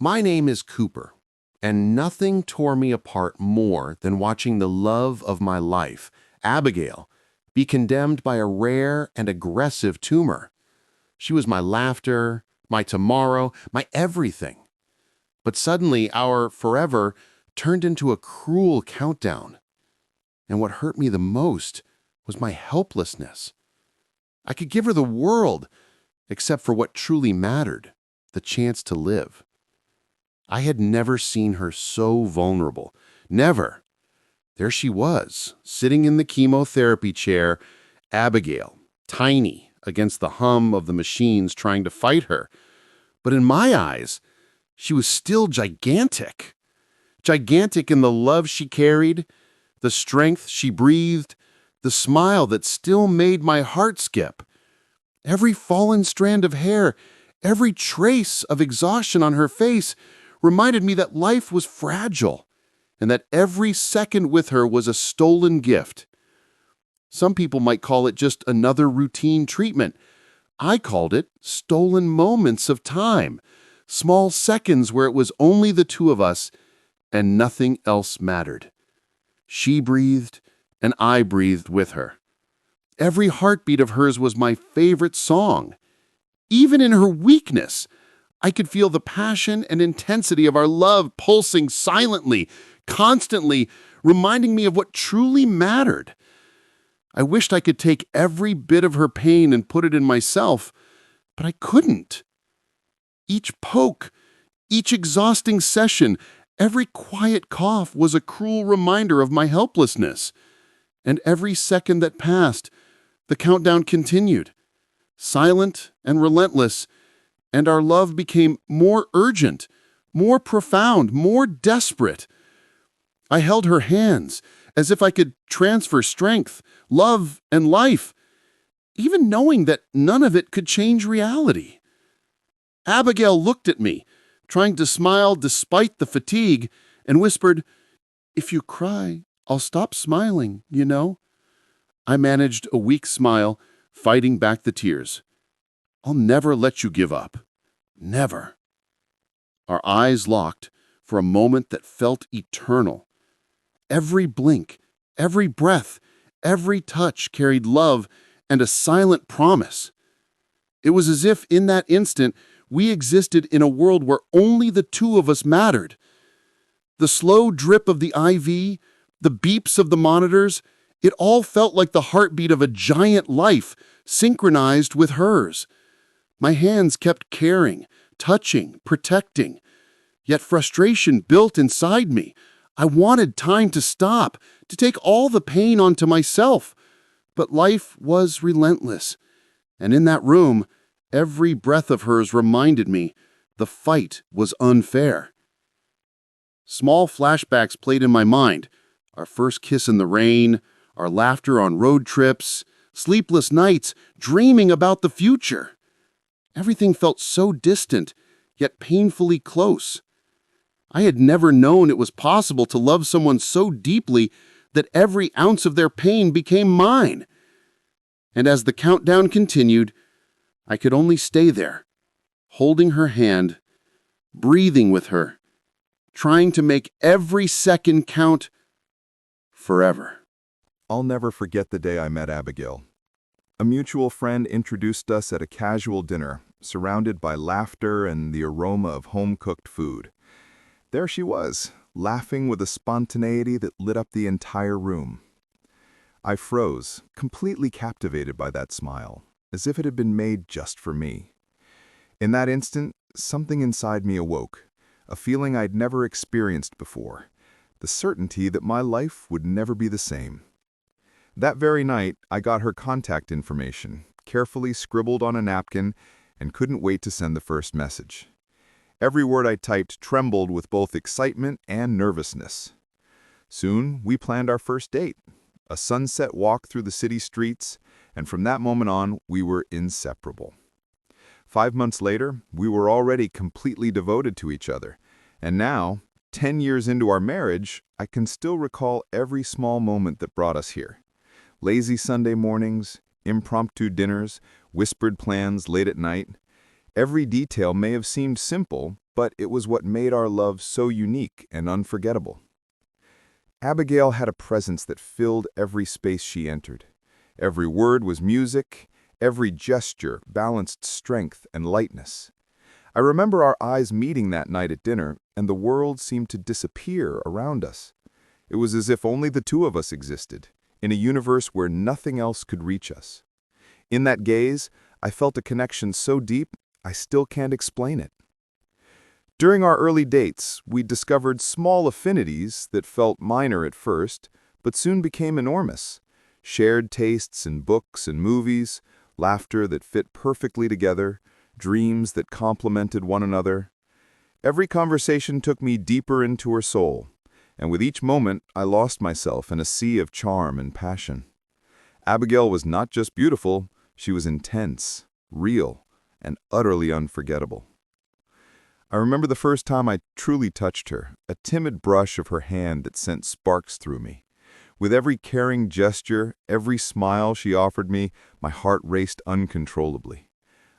My name is Cooper, and nothing tore me apart more than watching the love of my life, Abigail, be condemned by a rare and aggressive tumor. She was my laughter, my tomorrow, my everything. But suddenly, our forever turned into a cruel countdown. And what hurt me the most was my helplessness. I could give her the world, except for what truly mattered, the chance to live. I had never seen her so vulnerable. Never. There she was, sitting in the chemotherapy chair, Abigail, tiny against the hum of the machines trying to fight her. But in my eyes, she was still gigantic. Gigantic in the love she carried, the strength she breathed, the smile that still made my heart skip. Every fallen strand of hair, every trace of exhaustion on her face reminded me that life was fragile and that every second with her was a stolen gift. Some people might call it just another routine treatment. I called it stolen moments of time, small seconds where it was only the two of us and nothing else mattered. She breathed and I breathed with her. Every heartbeat of hers was my favorite song. Even in her weakness, I could feel the passion and intensity of our love pulsing silently, constantly, reminding me of what truly mattered. I wished I could take every bit of her pain and put it in myself, but I couldn't. Each poke, each exhausting session, every quiet cough was a cruel reminder of my helplessness. And every second that passed, the countdown continued, silent and relentless, and our love became more urgent, more profound, more desperate. I held her hands as if I could transfer strength, love, and life, even knowing that none of it could change reality. Abigail looked at me, trying to smile despite the fatigue, and whispered, "If you cry, I'll stop smiling, you know." I managed a weak smile, fighting back the tears. "I'll never let you give up. Never." Our eyes locked for a moment that felt eternal. Every blink, every breath, every touch carried love and a silent promise. It was as if in that instant we existed in a world where only the two of us mattered. The slow drip of the IV, the beeps of the monitors, it all felt like the heartbeat of a giant life synchronized with hers. My hands kept caring, touching, protecting. Yet frustration built inside me. I wanted time to stop, to take all the pain onto myself. But life was relentless. And in that room, every breath of hers reminded me the fight was unfair. Small flashbacks played in my mind. Our first kiss in the rain, our laughter on road trips, sleepless nights dreaming about the future. Everything felt so distant, yet painfully close. I had never known it was possible to love someone so deeply that every ounce of their pain became mine. And as the countdown continued, I could only stay there, holding her hand, breathing with her, trying to make every second count forever. I'll never forget the day I met Abigail. A mutual friend introduced us at a casual dinner, surrounded by laughter and the aroma of home-cooked food. There she was, laughing with a spontaneity that lit up the entire room. I froze, completely captivated by that smile, as if it had been made just for me. In that instant, something inside me awoke, a feeling I'd never experienced before, the certainty that my life would never be the same. That very night, I got her contact information, carefully scribbled on a napkin, and couldn't wait to send the first message. Every word I typed trembled with both excitement and nervousness. Soon, we planned our first date, a sunset walk through the city streets, and from that moment on, we were inseparable. 5 months later, we were already completely devoted to each other, and now, 10 years into our marriage, I can still recall every small moment that brought us here. Lazy Sunday mornings, impromptu dinners, whispered plans late at night. Every detail may have seemed simple, but it was what made our love so unique and unforgettable. Abigail had a presence that filled every space she entered. Every word was music, every gesture balanced strength and lightness. I remember our eyes meeting that night at dinner, and the world seemed to disappear around us. It was as if only the two of us existed, in a universe where nothing else could reach us. In that gaze, I felt a connection so deep, I still can't explain it. During our early dates, we discovered small affinities that felt minor at first, but soon became enormous. Shared tastes in books and movies, laughter that fit perfectly together, dreams that complemented one another. Every conversation took me deeper into her soul, and with each moment I lost myself in a sea of charm and passion. Abigail was not just beautiful, she was intense, real, and utterly unforgettable. I remember the first time I truly touched her, a timid brush of her hand that sent sparks through me. With every caring gesture, every smile she offered me, my heart raced uncontrollably.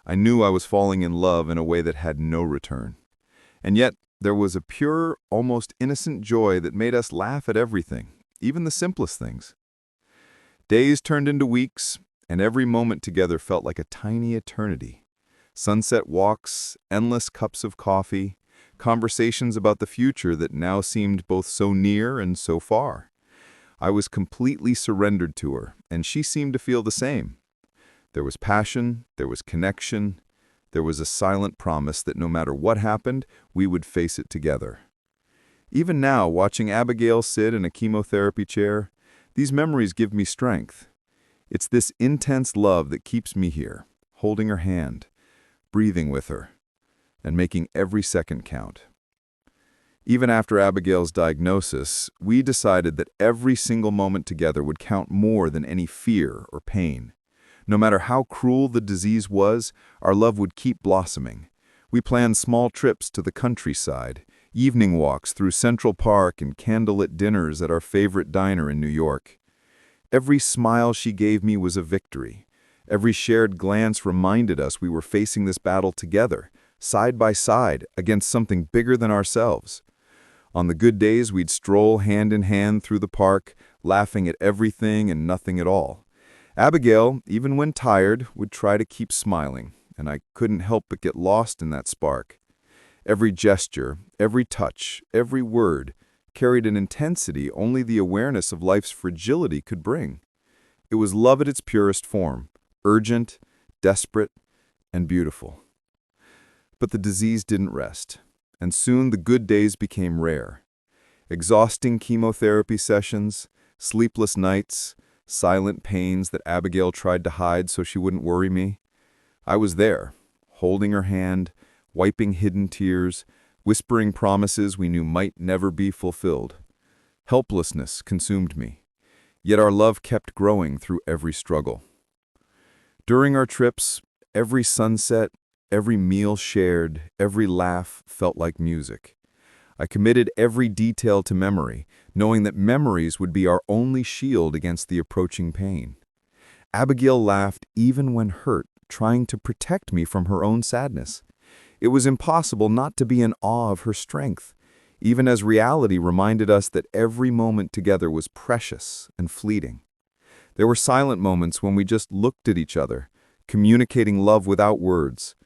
I knew I was falling in love in a way that had no return. And yet, there was a pure, almost innocent joy that made us laugh at everything, even the simplest things. Days turned into weeks, and every moment together felt like a tiny eternity. Sunset walks, endless cups of coffee, conversations about the future that now seemed both so near and so far. I was completely surrendered to her, and she seemed to feel the same. There was passion, there was connection, there was a silent promise that no matter what happened, we would face it together. Even now, watching Abigail sit in a chemotherapy chair, these memories give me strength. It's this intense love that keeps me here, holding her hand, breathing with her, and making every second count. Even after Abigail's diagnosis, we decided that every single moment together would count more than any fear or pain. No matter how cruel the disease was, our love would keep blossoming. We planned small trips to the countryside, evening walks through Central Park, and candlelit dinners at our favorite diner in New York. Every smile she gave me was a victory. Every shared glance reminded us we were facing this battle together, side by side, against something bigger than ourselves. On the good days, we'd stroll hand in hand through the park, laughing at everything and nothing at all. Abigail, even when tired, would try to keep smiling, and I couldn't help but get lost in that spark. Every gesture, every touch, every word carried an intensity only the awareness of life's fragility could bring. It was love at its purest form, urgent, desperate, and beautiful. But the disease didn't rest, and soon the good days became rare. Exhausting chemotherapy sessions, sleepless nights, silent pains that Abigail tried to hide so she wouldn't worry me. I was there, holding her hand, wiping hidden tears, whispering promises we knew might never be fulfilled. Helplessness consumed me, yet our love kept growing through every struggle. During our trips, every sunset, every meal shared, every laugh felt like music. I committed every detail to memory, knowing that memories would be our only shield against the approaching pain. Abigail laughed even when hurt, trying to protect me from her own sadness. It was impossible not to be in awe of her strength, even as reality reminded us that every moment together was precious and fleeting. There were silent moments when we just looked at each other, communicating love without words.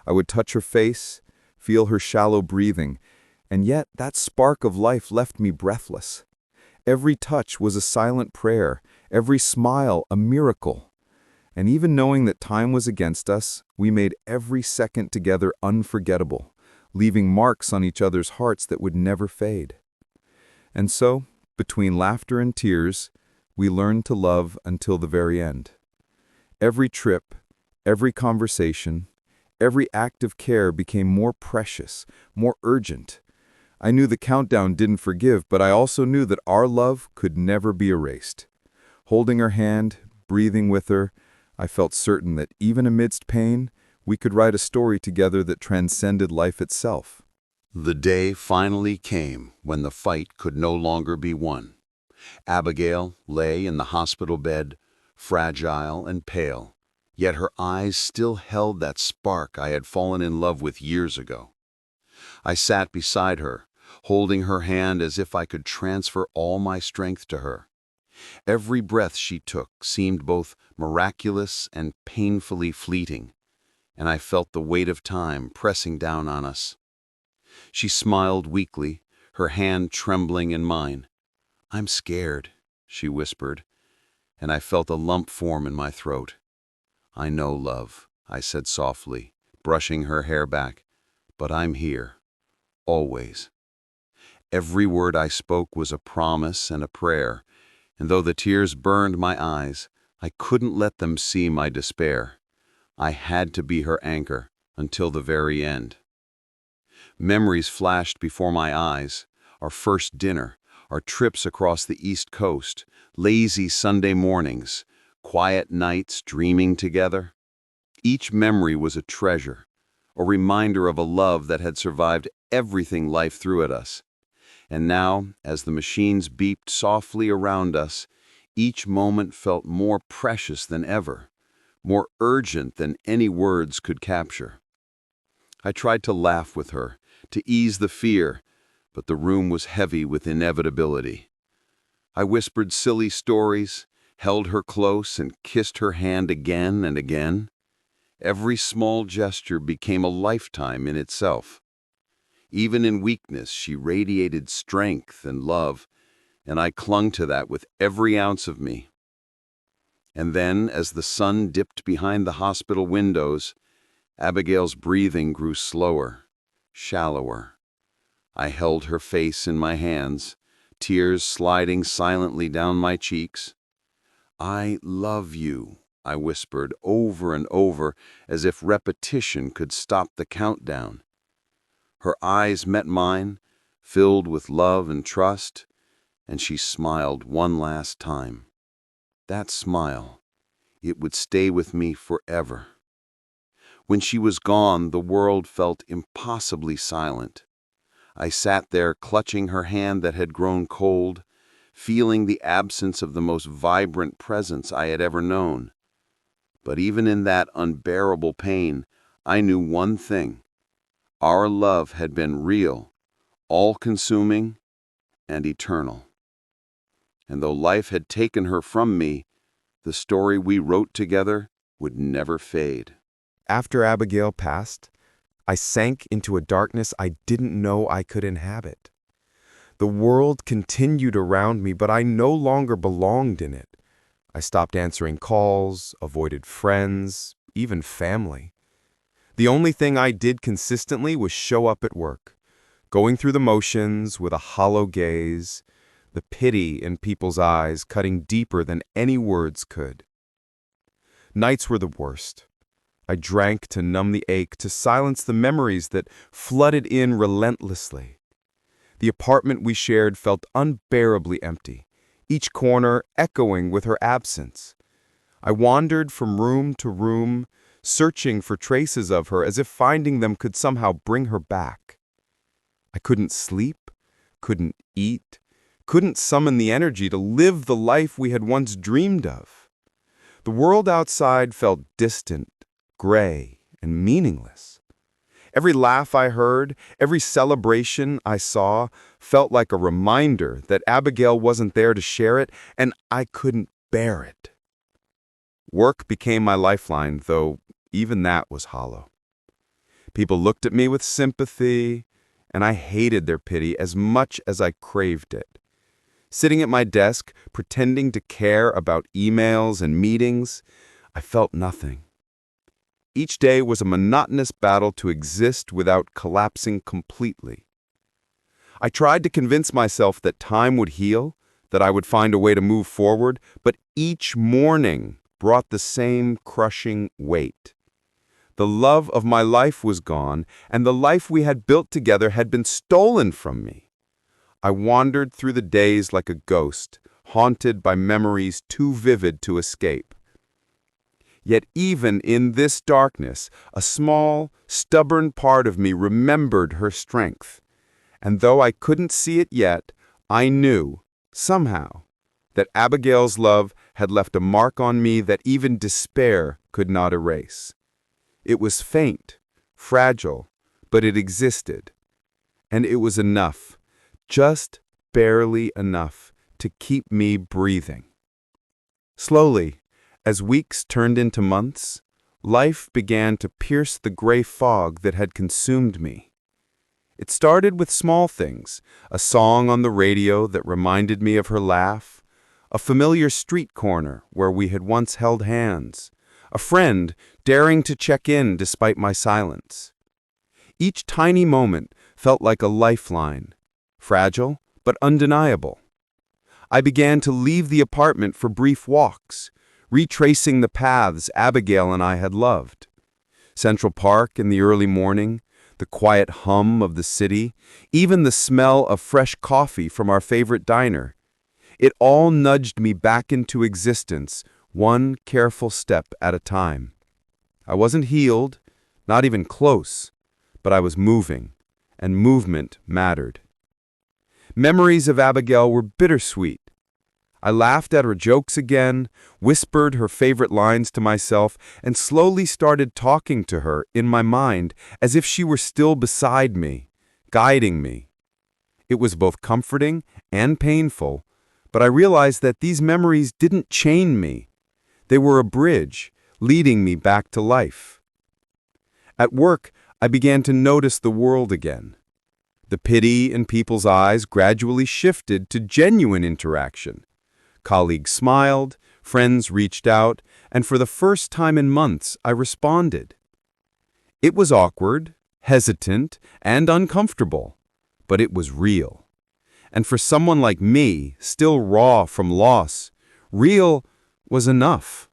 I would touch her face, feel her shallow breathing, and yet that spark of life left me breathless. Every touch was a silent prayer, every smile a miracle. And even knowing that time was against us, we made every second together unforgettable, leaving marks on each other's hearts that would never fade. And so, between laughter and tears, we learned to love until the very end. Every trip, every conversation, every act of care became more precious, more urgent. I knew the countdown didn't forgive, but I also knew that our love could never be erased. Holding her hand, breathing with her, I felt certain that even amidst pain, we could write a story together that transcended life itself. The day finally came when the fight could no longer be won. Abigail lay in the hospital bed, fragile and pale, yet her eyes still held that spark I had fallen in love with years ago. I sat beside her, holding her hand as if I could transfer all my strength to her. Every breath she took seemed both miraculous and painfully fleeting, and I felt the weight of time pressing down on us. She smiled weakly, her hand trembling in mine. "I'm scared," she whispered, and I felt a lump form in my throat. "I know, love," I said softly, brushing her hair back, "but I'm here, always." Every word I spoke was a promise and a prayer, and though the tears burned my eyes, I couldn't let them see my despair. I had to be her anchor until the very end. Memories flashed before my eyes, our first dinner, our trips across the East Coast, lazy Sunday mornings, quiet nights dreaming together. Each memory was a treasure, a reminder of a love that had survived everything life threw at us. And now, as the machines beeped softly around us, each moment felt more precious than ever, more urgent than any words could capture. I tried to laugh with her, to ease the fear, but the room was heavy with inevitability. I whispered silly stories, held her close, and kissed her hand again and again. Every small gesture became a lifetime in itself. Even in weakness, she radiated strength and love, and I clung to that with every ounce of me. And then, as the sun dipped behind the hospital windows, Abigail's breathing grew slower, shallower. I held her face in my hands, tears sliding silently down my cheeks. "I love you," I whispered over and over, as if repetition could stop the countdown. Her eyes met mine, filled with love and trust, and she smiled one last time. That smile, it would stay with me forever. When she was gone, the world felt impossibly silent. I sat there clutching her hand that had grown cold, feeling the absence of the most vibrant presence I had ever known. But even in that unbearable pain, I knew one thing. Our love had been real, all-consuming, and eternal. And though life had taken her from me, the story we wrote together would never fade. After Abigail passed, I sank into a darkness I didn't know I could inhabit. The world continued around me, but I no longer belonged in it. I stopped answering calls, avoided friends, even family. The only thing I did consistently was show up at work, going through the motions with a hollow gaze, the pity in people's eyes cutting deeper than any words could. Nights were the worst. I drank to numb the ache, to silence the memories that flooded in relentlessly. The apartment we shared felt unbearably empty, each corner echoing with her absence. I wandered from room to room, searching for traces of her as if finding them could somehow bring her back. I couldn't sleep, couldn't eat, couldn't summon the energy to live the life we had once dreamed of. The world outside felt distant, gray, and meaningless. Every laugh I heard, every celebration I saw, felt like a reminder that Abigail wasn't there to share it, and I couldn't bear it. Work became my lifeline, though even that was hollow. People looked at me with sympathy, and I hated their pity as much as I craved it. Sitting at my desk, pretending to care about emails and meetings, I felt nothing. Each day was a monotonous battle to exist without collapsing completely. I tried to convince myself that time would heal, that I would find a way to move forward, but each morning brought the same crushing weight. The love of my life was gone, and the life we had built together had been stolen from me. I wandered through the days like a ghost, haunted by memories too vivid to escape. Yet even in this darkness, a small, stubborn part of me remembered her strength. And though I couldn't see it yet, I knew, somehow, that Abigail's love had left a mark on me that even despair could not erase. It was faint, fragile, but it existed, and it was enough, just barely enough, to keep me breathing. Slowly, as weeks turned into months, life began to pierce the gray fog that had consumed me. It started with small things, a song on the radio that reminded me of her laugh, a familiar street corner where we had once held hands, a friend daring to check in despite my silence. Each tiny moment felt like a lifeline, fragile but undeniable. I began to leave the apartment for brief walks, retracing the paths Abigail and I had loved. Central Park in the early morning, the quiet hum of the city, even the smell of fresh coffee from our favorite diner. It all nudged me back into existence, one careful step at a time. I wasn't healed, not even close, but I was moving, and movement mattered. Memories of Abigail were bittersweet. I laughed at her jokes again, whispered her favorite lines to myself, and slowly started talking to her in my mind as if she were still beside me, guiding me. It was both comforting and painful, but I realized that these memories didn't chain me. They were a bridge, leading me back to life. At work, I began to notice the world again. The pity in people's eyes gradually shifted to genuine interaction. Colleagues smiled, friends reached out, and for the first time in months, I responded. It was awkward, hesitant, and uncomfortable, but it was real. And for someone like me, still raw from loss, real was enough.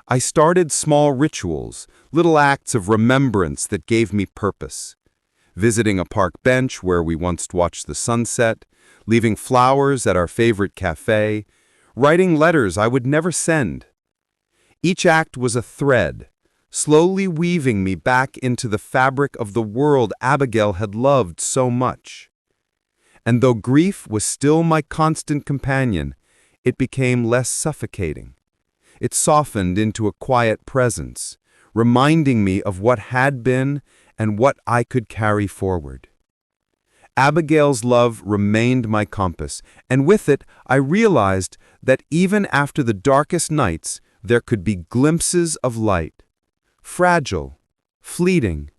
I started small rituals, little acts of remembrance that gave me purpose. Visiting a park bench where we once watched the sunset, leaving flowers at our favorite cafe, writing letters I would never send. Each act was a thread, slowly weaving me back into the fabric of the world Abigail had loved so much. And though grief was still my constant companion, it became less suffocating. It softened into a quiet presence, reminding me of what had been and what I could carry forward. Abigail's love remained my compass, and with it I realized that even after the darkest nights, there could be glimpses of light. Fragile, fleeting,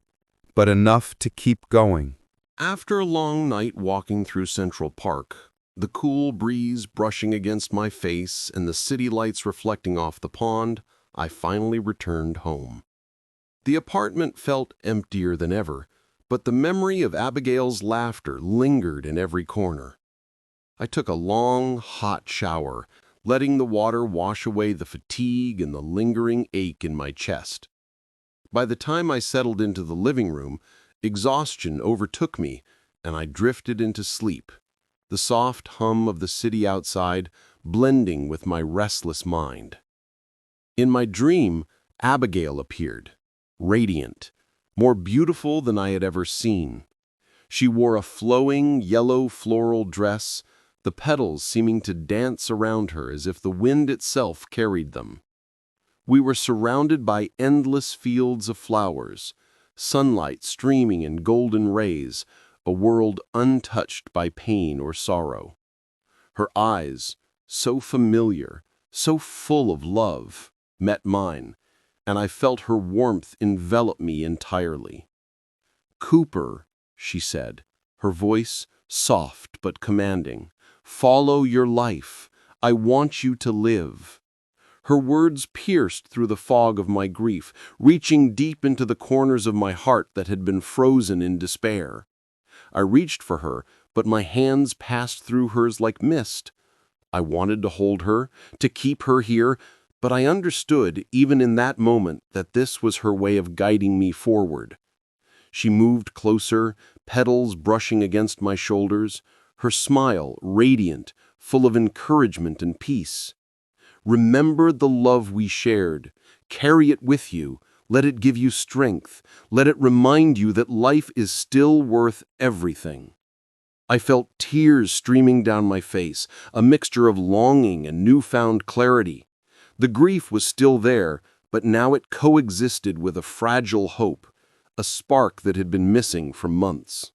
but enough to keep going. After a long night walking through Central Park, the cool breeze brushing against my face and the city lights reflecting off the pond, I finally returned home. The apartment felt emptier than ever, but the memory of Abigail's laughter lingered in every corner. I took a long, hot shower, letting the water wash away the fatigue and the lingering ache in my chest. By the time I settled into the living room, exhaustion overtook me, and I drifted into sleep, the soft hum of the city outside blending with my restless mind. In my dream, Abigail appeared, radiant, more beautiful than I had ever seen. She wore a flowing, yellow floral dress, the petals seeming to dance around her as if the wind itself carried them. We were surrounded by endless fields of flowers, sunlight streaming in golden rays, a world untouched by pain or sorrow. Her eyes, so familiar, so full of love, met mine, and I felt her warmth envelop me entirely. "Cooper," she said, her voice soft but commanding, "follow your life. I want you to live." Her words pierced through the fog of my grief, reaching deep into the corners of my heart that had been frozen in despair. I reached for her, but my hands passed through hers like mist. I wanted to hold her, to keep her here, but I understood, even in that moment, that this was her way of guiding me forward. She moved closer, petals brushing against my shoulders, her smile radiant, full of encouragement and peace. "Remember the love we shared. Carry it with you. Let it give you strength. Let it remind you that life is still worth everything." I felt tears streaming down my face, a mixture of longing and newfound clarity. The grief was still there, but now it coexisted with a fragile hope, a spark that had been missing for months.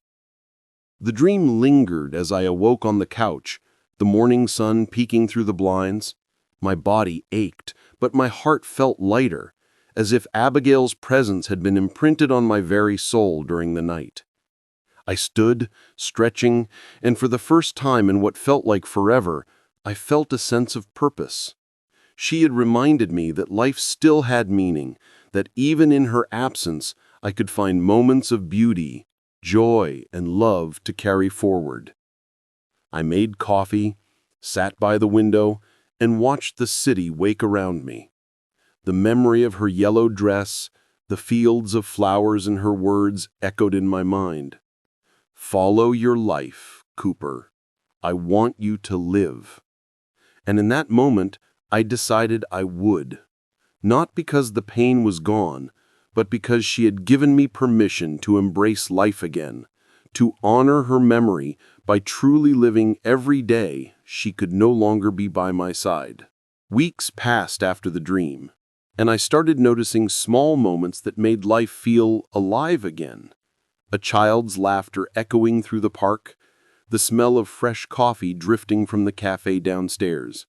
The dream lingered as I awoke on the couch, the morning sun peeking through the blinds. My body ached, but my heart felt lighter, as if Abigail's presence had been imprinted on my very soul during the night. I stood, stretching, and for the first time in what felt like forever, I felt a sense of purpose. She had reminded me that life still had meaning, that even in her absence, I could find moments of beauty, joy, and love to carry forward. I made coffee, sat by the window, and watched the city wake around me. The memory of her yellow dress, the fields of flowers and her words echoed in my mind. "Follow your life, Cooper. I want you to live." And in that moment, I decided I would. Not because the pain was gone, but because she had given me permission to embrace life again, to honor her memory by truly living every day she could no longer be by my side. Weeks passed after the dream, and I started noticing small moments that made life feel alive again. A child's laughter echoing through the park, the smell of fresh coffee drifting from the cafe downstairs,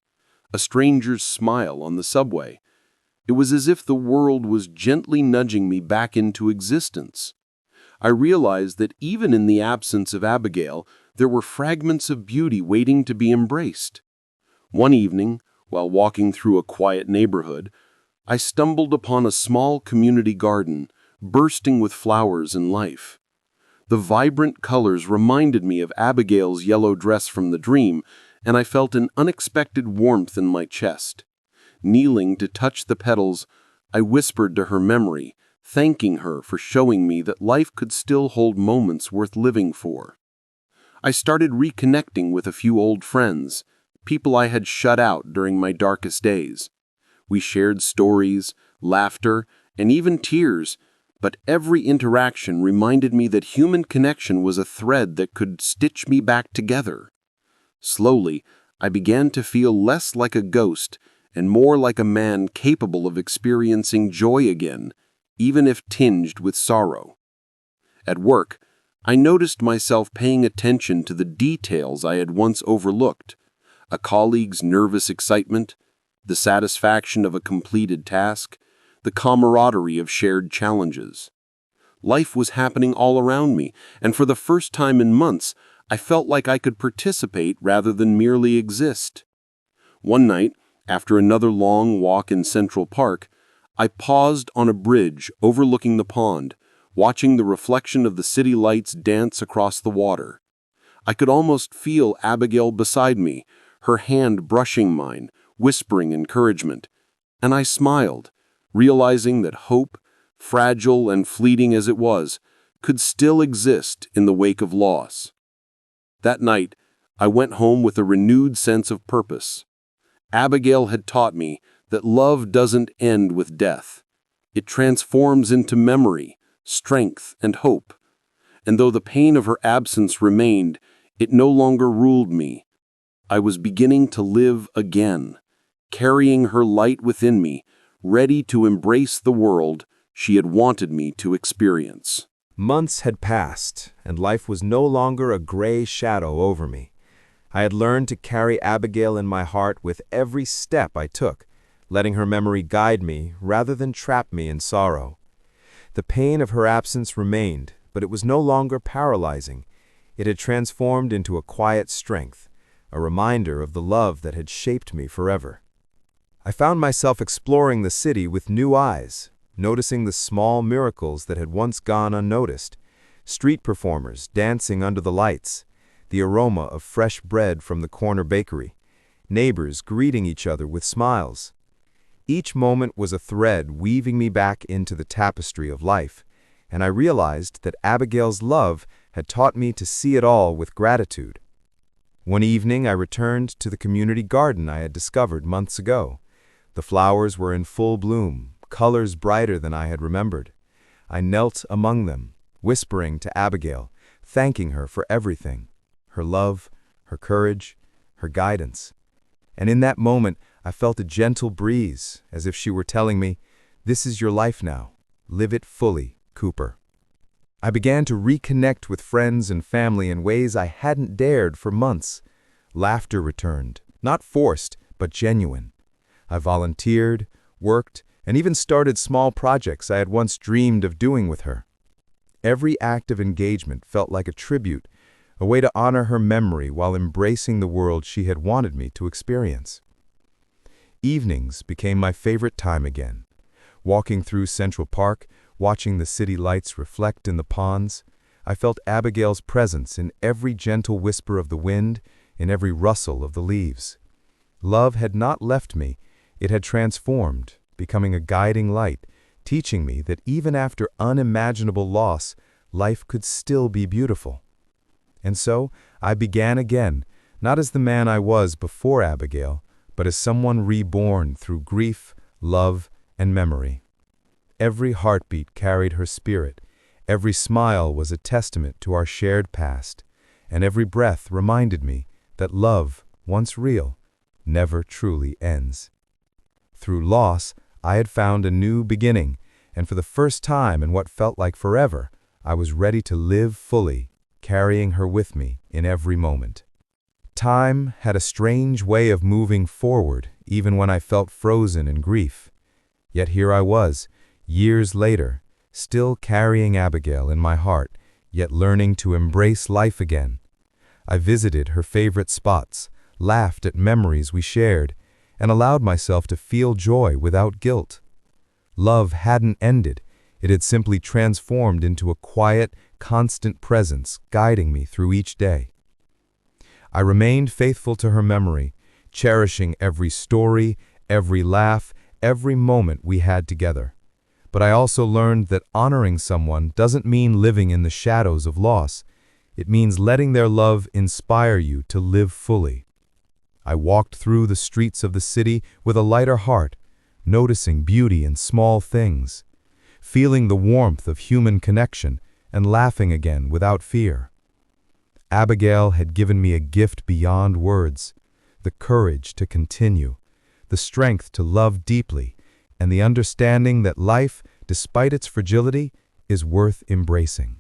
a stranger's smile on the subway. It was as if the world was gently nudging me back into existence. I realized that even in the absence of Abigail, there were fragments of beauty waiting to be embraced. One evening, while walking through a quiet neighborhood, I stumbled upon a small community garden, bursting with flowers and life. The vibrant colors reminded me of Abigail's yellow dress from the dream, and I felt an unexpected warmth in my chest. Kneeling to touch the petals, I whispered to her memory, thanking her for showing me that life could still hold moments worth living for. I started reconnecting with a few old friends, people I had shut out during my darkest days. We shared stories, laughter, and even tears, but every interaction reminded me that human connection was a thread that could stitch me back together. Slowly, I began to feel less like a ghost and more like a man capable of experiencing joy again, even if tinged with sorrow. At work, I noticed myself paying attention to the details I had once overlooked: a colleague's nervous excitement, the satisfaction of a completed task, the camaraderie of shared challenges. Life was happening all around me, and for the first time in months, I felt like I could participate rather than merely exist. One night, after another long walk in Central Park, I paused on a bridge overlooking the pond, watching the reflection of the city lights dance across the water. I could almost feel Abigail beside me, her hand brushing mine, whispering encouragement. And I smiled, realizing that hope, fragile and fleeting as it was, could still exist in the wake of loss. That night, I went home with a renewed sense of purpose. Abigail had taught me that love doesn't end with death. It transforms into memory, strength, and hope. And though the pain of her absence remained, it no longer ruled me. I was beginning to live again, carrying her light within me, ready to embrace the world she had wanted me to experience. Months had passed, and life was no longer a gray shadow over me. I had learned to carry Abigail in my heart with every step I took, letting her memory guide me rather than trap me in sorrow. The pain of her absence remained, but it was no longer paralyzing. It had transformed into a quiet strength, a reminder of the love that had shaped me forever. I found myself exploring the city with new eyes, noticing the small miracles that had once gone unnoticed: street performers dancing under the lights, the aroma of fresh bread from the corner bakery, neighbors greeting each other with smiles. Each moment was a thread weaving me back into the tapestry of life, and I realized that Abigail's love had taught me to see it all with gratitude. One evening, I returned to the community garden I had discovered months ago. The flowers were in full bloom, colors brighter than I had remembered. I knelt among them, whispering to Abigail, thanking her for everything: her love, her courage, her guidance. And in that moment, I felt a gentle breeze, as if she were telling me, "This is your life now. Live it fully, Cooper." I began to reconnect with friends and family in ways I hadn't dared for months. Laughter returned, not forced, but genuine. I volunteered, worked, and even started small projects I had once dreamed of doing with her. Every act of engagement felt like a tribute, a way to honor her memory while embracing the world she had wanted me to experience. Evenings became my favorite time again. Walking through Central Park, watching the city lights reflect in the ponds, I felt Abigail's presence in every gentle whisper of the wind, in every rustle of the leaves. Love had not left me, it had transformed, becoming a guiding light, teaching me that even after unimaginable loss, life could still be beautiful. And so, I began again, not as the man I was before Abigail, but as someone reborn through grief, love, and memory. Every heartbeat carried her spirit, every smile was a testament to our shared past, and every breath reminded me that love, once real, never truly ends. Through loss, I had found a new beginning, and for the first time in what felt like forever, I was ready to live fully, carrying her with me in every moment. Time had a strange way of moving forward, even when I felt frozen in grief. Yet here I was, years later, still carrying Abigail in my heart, yet learning to embrace life again. I visited her favorite spots, laughed at memories we shared, and allowed myself to feel joy without guilt. Love hadn't ended, it had simply transformed into a quiet, constant presence guiding me through each day. I remained faithful to her memory, cherishing every story, every laugh, every moment we had together. But I also learned that honoring someone doesn't mean living in the shadows of loss. It means letting their love inspire you to live fully. I walked through the streets of the city with a lighter heart, noticing beauty in small things, feeling the warmth of human connection, and laughing again without fear. Abigail had given me a gift beyond words, the courage to continue, the strength to love deeply, and the understanding that life, despite its fragility, is worth embracing.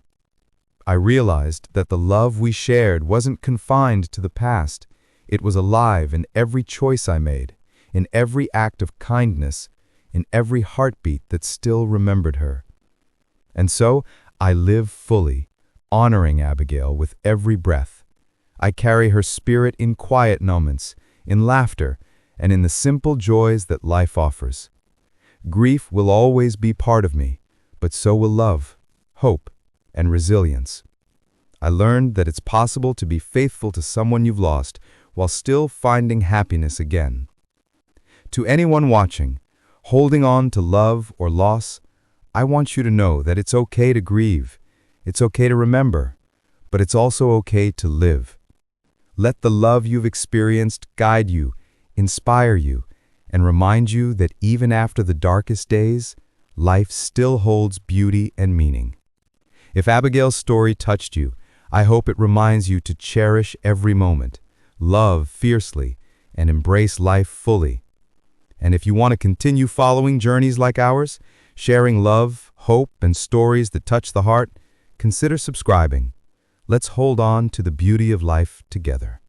I realized that the love we shared wasn't confined to the past. It was alive in every choice I made, in every act of kindness, in every heartbeat that still remembered her. And so, I live fully, honoring Abigail with every breath. I carry her spirit in quiet moments, in laughter, and in the simple joys that life offers. Grief will always be part of me, but so will love, hope, and resilience. I learned that it's possible to be faithful to someone you've lost while still finding happiness again. To anyone watching, holding on to love or loss, I want you to know that it's okay to grieve, it's okay to remember, but it's also okay to live. Let the love you've experienced guide you, inspire you, and remind you that even after the darkest days, life still holds beauty and meaning. If Abigail's story touched you, I hope it reminds you to cherish every moment, love fiercely, and embrace life fully. And if you want to continue following journeys like ours, sharing love, hope, and stories that touch the heart, consider subscribing. Let's hold on to the beauty of life together.